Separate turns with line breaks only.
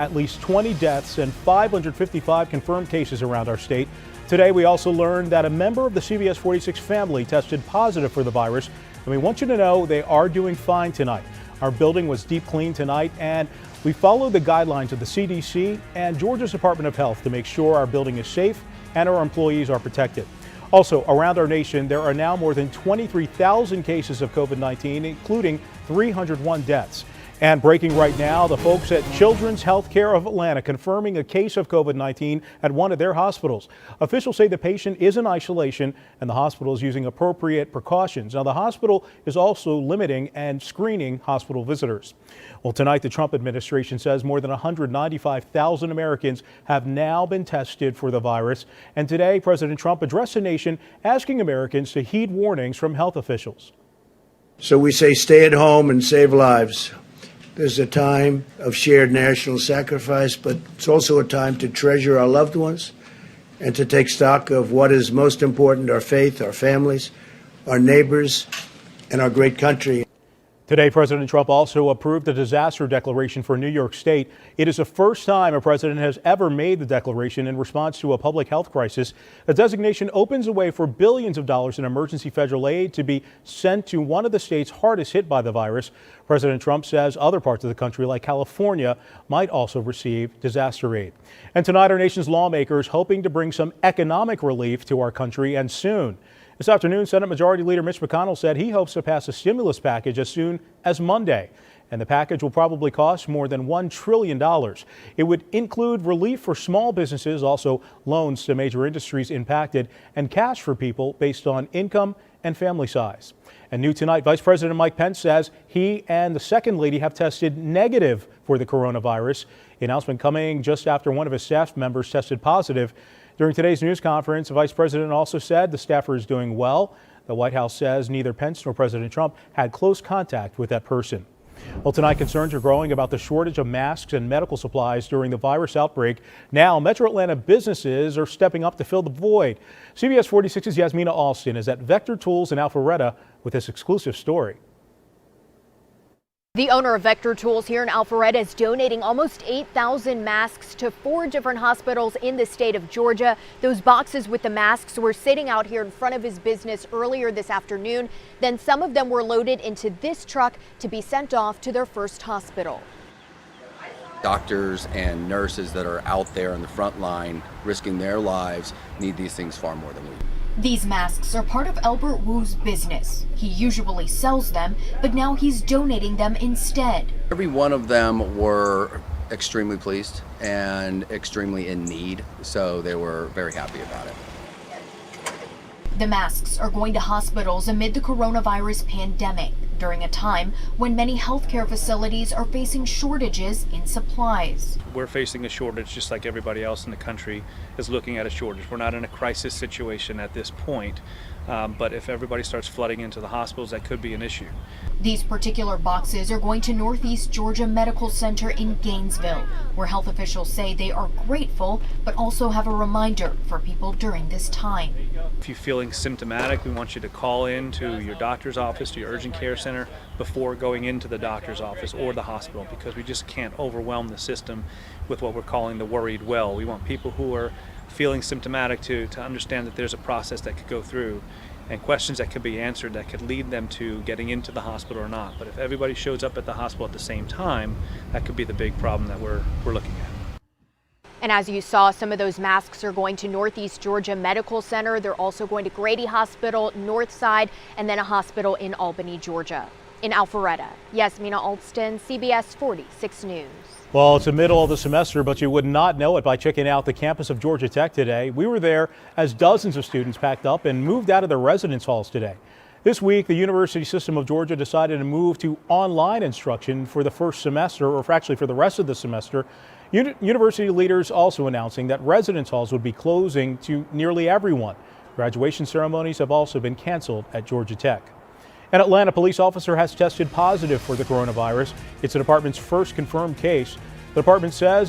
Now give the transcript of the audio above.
At least 20 deaths and 555 confirmed cases around our state. Today, we also learned that a member of the CBS 46 family tested positive for the virus. And we want you to know they are doing fine tonight. Our building was deep cleaned tonight, and we followed the guidelines of the CDC and Georgia's Department of Health to make sure our building is safe and our employees are protected. Also, around our nation, there are now more than 23,000 cases of COVID-19, including 301 deaths. And breaking right now, the folks at Children's Healthcare of Atlanta confirming a case of COVID-19 at one of their hospitals. Officials say the patient is in isolation and the hospital is using appropriate precautions. Now, the hospital is also limiting and screening hospital visitors. Well, tonight, the Trump administration says more than 195,000 Americans have now been tested for the virus. And today, President Trump addressed the nation asking Americans to heed warnings from health officials.
So we say stay at home and save lives. There's a time of shared national sacrifice, but it's also a time to treasure our loved ones and to take stock of what is most important, our faith, our families, our neighbors, and our great country.
Today, President Trump also approved a disaster declaration for New York State. It is the first time a president has ever made the declaration in response to a public health crisis. The designation opens the way for billions of dollars in emergency federal aid to be sent to one of the states hardest hit by the virus. President Trump says other parts of the country, like California, might also receive disaster aid. And tonight, our nation's lawmakers hoping to bring some economic relief to our country, and soon. This afternoon, Senate Majority Leader Mitch McConnell said he hopes to pass a stimulus package as soon as Monday. And the package will probably cost more than $1 trillion. It would include relief for small businesses, also loans to major industries impacted, and cash for people based on income and family size. And new tonight, Vice President Mike Pence says he and the Second Lady have tested negative for the coronavirus. The announcement coming just after one of his staff members tested positive. During today's news conference, the vice president also said the staffer is doing well. The White House says neither Pence nor President Trump had close contact with that person. Well, tonight concerns are growing about the shortage of masks and medical supplies during the virus outbreak. Now, Metro Atlanta businesses are stepping up to fill the void. CBS 46's Yasmina Alston is at Vector Tools in Alpharetta with this exclusive story.
The owner of Vector Tools here in Alpharetta is donating almost 8,000 masks to 4 different hospitals in the state of Georgia. Those boxes with the masks were sitting out here in front of his business earlier this afternoon. Then some of them were loaded into this truck to be sent off to their first hospital.
Doctors and nurses that are out there on the front line risking their lives need these things far more than we do.
These masks are part of Albert Wu's business. He usually sells them, but now he's donating them instead.
Every one of them were extremely pleased and extremely in need, so they were very happy about it.
The masks are going to hospitals amid the coronavirus pandemic during a time when many healthcare facilities are facing shortages in supplies.
We're facing a shortage just like everybody else in the country is looking at a shortage. We're not in a crisis situation at this point, but if everybody starts flooding into the hospitals, that could be an issue.
These particular boxes are going to Northeast Georgia Medical Center in Gainesville, where health officials say they are grateful, but also have a reminder for people during this time.
If you're feeling symptomatic, we want you to call in to your doctor's office, to your urgent care center before going into the doctor's office or the hospital, because we just can't overwhelm the system with what we're calling the worried well. We want people who are feeling symptomatic to understand that there's a process that could go through and questions that could be answered that could lead them to getting into the hospital or not. But if everybody shows up at the hospital at the same time, that could be the big problem that we're looking at.
And as you saw, some of those masks are going to Northeast Georgia Medical Center. They're also going to Grady Hospital, Northside, and then a hospital in Albany, Georgia. In Alpharetta, Yasmina Alston, CBS 46 News.
Well, it's the middle of the semester, but you would not know it by checking out the campus of Georgia Tech today. We were there as dozens of students packed up and moved out of their residence halls today. This week, the University System of Georgia decided to move to online instruction for the first semester, or actually for the rest of the semester. University leaders also announcing that residence halls would be closing to nearly everyone. Graduation ceremonies have also been canceled at Georgia Tech. An Atlanta police officer has tested positive for the coronavirus. It's the department's first confirmed case. The department says the